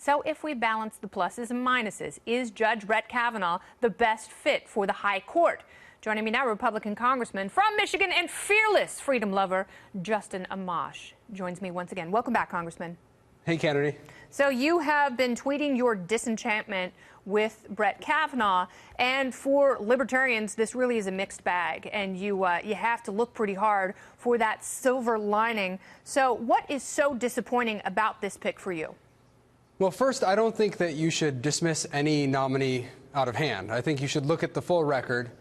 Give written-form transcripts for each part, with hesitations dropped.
So if we balance the pluses and minuses, is Judge Brett Kavanaugh the best fit for the high court? Joining me now, Republican Congressman from Michigan and fearless freedom lover, Justin Amash, joins me once again. Welcome back, Congressman. Hey, Kennedy. So you have been tweeting your disenchantment with Brett Kavanaugh, and for libertarians, this really is a mixed bag, and you have to look pretty hard for that silver lining. So what is so disappointing about this pick for you? Well, first, I don't think that you should dismiss any nominee out of hand. I think you should look at the full record.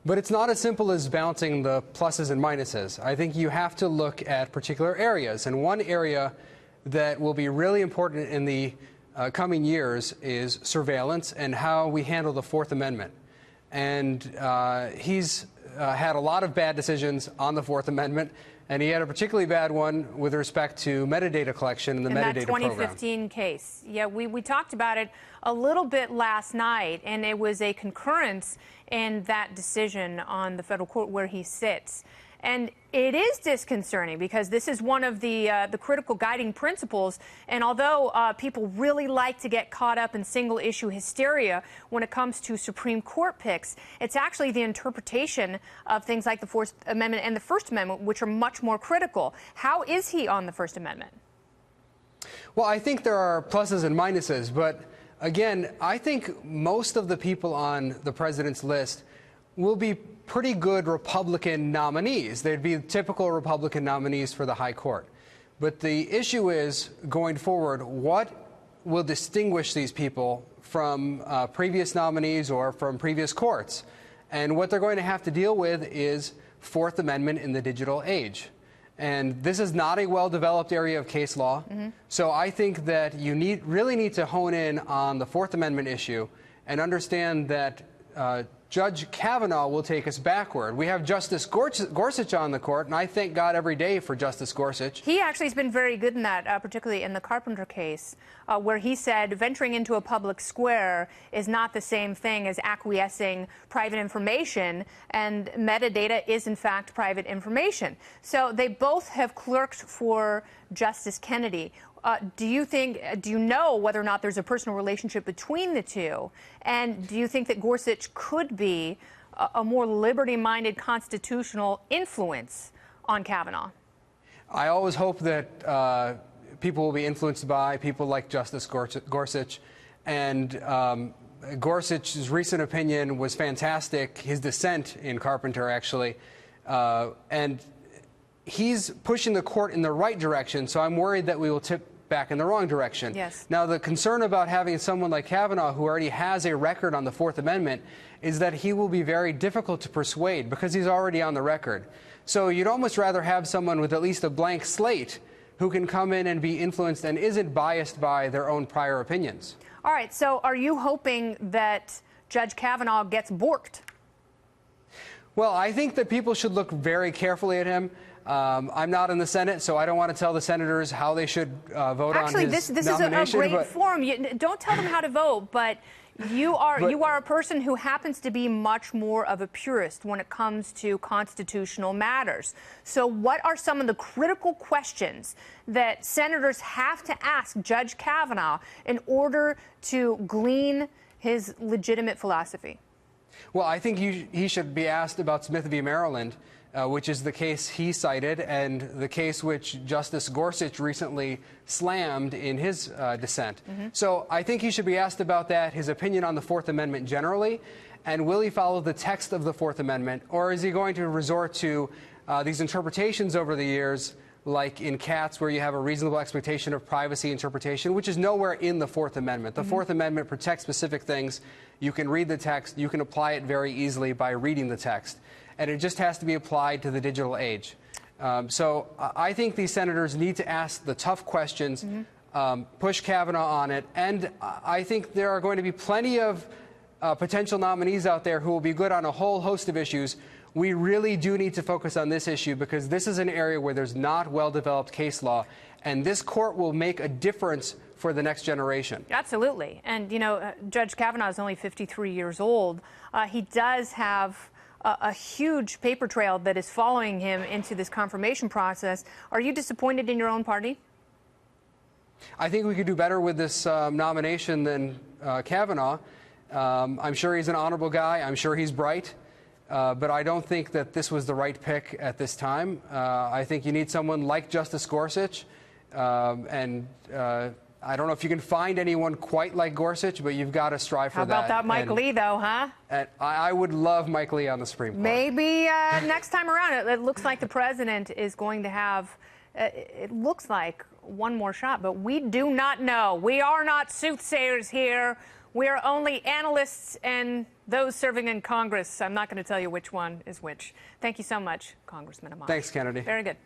But it's not as simple as balancing the pluses and minuses. I think you have to look at particular areas. And one area that will be really important in the coming years is surveillance and how we handle the Fourth Amendment. And he's had a lot of bad decisions on the Fourth Amendment, and he had a particularly bad one with respect to metadata collection and the metadata program. In that 2015 case. Yeah, we talked about it a little bit last night, and it was a concurrence in that decision on the federal court where he sits. And it is disconcerting because this is one of the critical guiding principles. And although people really like to get caught up in single-issue hysteria when it comes to Supreme Court picks, it's actually the interpretation of things like the Fourth Amendment and the First Amendment, which are much more critical. How is he on the First Amendment? Well, I think there are pluses and minuses. But again, I think most of the people on the president's list will be pretty good Republican nominees. They'd be typical Republican nominees for the high court. But the issue is, going forward, what will distinguish these people from previous nominees or from previous courts? And what they're going to have to deal with is Fourth Amendment in the digital age. And this is not a well-developed area of case law. So I think that you really need to hone in on the Fourth Amendment issue and understand that Judge Kavanaugh will take us backward. We have Justice Gorsuch on the court, and I thank God every day for Justice Gorsuch. He actually has been very good in that, particularly in the Carpenter case, where he said venturing into a public square is not the same thing as acquiescing private information, and metadata is, in fact, private information. So they both have clerked for Justice Kennedy. Do you know whether or not there's a personal relationship between the two? And do you think that Gorsuch could be a more liberty-minded constitutional influence on Kavanaugh? I always hope that people will be influenced by people like Justice Gorsuch. And Gorsuch's recent opinion was fantastic, his dissent in Carpenter, actually. And he's pushing the court in the right direction, so I'm worried that we will tip back in the wrong direction. Yes. Now, the concern about having someone like Kavanaugh, who already has a record on the Fourth Amendment, is that he will be very difficult to persuade because he's already on the record. So you'd almost rather have someone with at least a blank slate who can come in and be influenced and isn't biased by their own prior opinions. All right, so are you hoping that Judge Kavanaugh gets borked? Well, I think that people should look very carefully at him. I'm not in the Senate, so I don't want to tell the senators how they should vote on his nomination. Actually, this is a great forum. Don't tell them how to vote, but you are a person who happens to be much more of a purist when it comes to constitutional matters. So what are some of the critical questions that senators have to ask Judge Kavanaugh in order to glean his legitimate philosophy? Well, I think he should be asked about Smith v. Maryland, which is the case he cited and the case which Justice Gorsuch recently slammed in his dissent. So I think he should be asked about that, his opinion on the Fourth Amendment generally, and will he follow the text of the Fourth Amendment, or is he going to resort to these interpretations over the years, like in Katz, where you have a reasonable expectation of privacy interpretation, which is nowhere in the Fourth Amendment. The Fourth Amendment protects specific things. You can read the text. You can apply it very easily by reading the text. And it just has to be applied to the digital age. So I think these senators need to ask the tough questions, push Kavanaugh on it, and I think there are going to be plenty of potential nominees out there who will be good on a whole host of issues. We really do need to focus on this issue because this is an area where there's not well-developed case law, and this court will make a difference for the next generation. Absolutely. And, you know, Judge Kavanaugh is only 53 years old. He does have a huge paper trail that is following him into this confirmation process. Are you disappointed in your own party? I think we could do better with this nomination than Kavanaugh. I'm sure he's an honorable guy. I'm sure he's bright. But I don't think that this was the right pick at this time. I think you need someone like Justice Gorsuch. I don't know if you can find anyone quite like Gorsuch, but you've got to strive for that. How about that Mike Lee, though, huh? And I would love Mike Lee on the Supreme Court. Maybe next time around. It looks like the president is going to have, it looks like, one more shot. But we do not know. We are not soothsayers here. We are only analysts and those serving in Congress. I'm not going to tell you which one is which. Thank you so much, Congressman Amash. Thanks, Kennedy. Very good.